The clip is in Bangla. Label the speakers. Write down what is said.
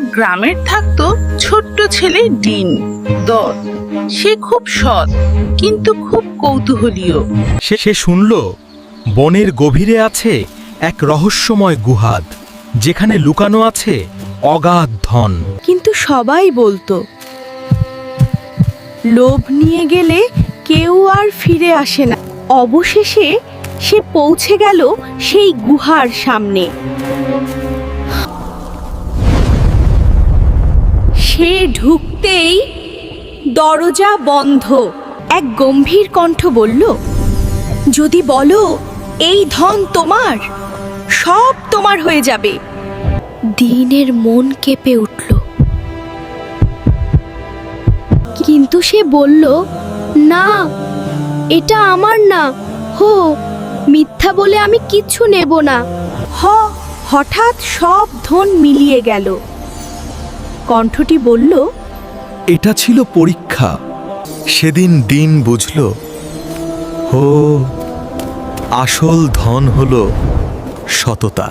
Speaker 1: এক গ্রামের থাকতো ছোট্ট ছেলে ডিন দর। সে খুব সৎ কিন্তু খুব কৌতূহলীয়।
Speaker 2: সে শুনল বনের গভীরে আছে এক রহস্যময় গুহাদ, যেখানে লুকানো আছে অগাধ ধন।
Speaker 3: কিন্তু সবাই বলতো লোভ নিয়ে গেলে কেউ আর ফিরে আসে না। অবশেষে সে পৌঁছে গেল সেই গুহার সামনে। সে ঢুকতেই দরজা বন্ধ। এক গম্ভীর কণ্ঠ বলল, যদি বলো এই ধন তোমার, সব তোমার হয়ে যাবে। দিনের মন কেঁপে উঠল, কিন্তু সে বলল, না, এটা আমার না। মিথ্যা বলে আমি কিচ্ছু নেব না। হঠাৎ সব ধন মিলিয়ে গেল। কণ্ঠটি বলল,
Speaker 2: এটা ছিল পরীক্ষা। সেদিন দিন বুঝল, আসল ধন হলো সততা।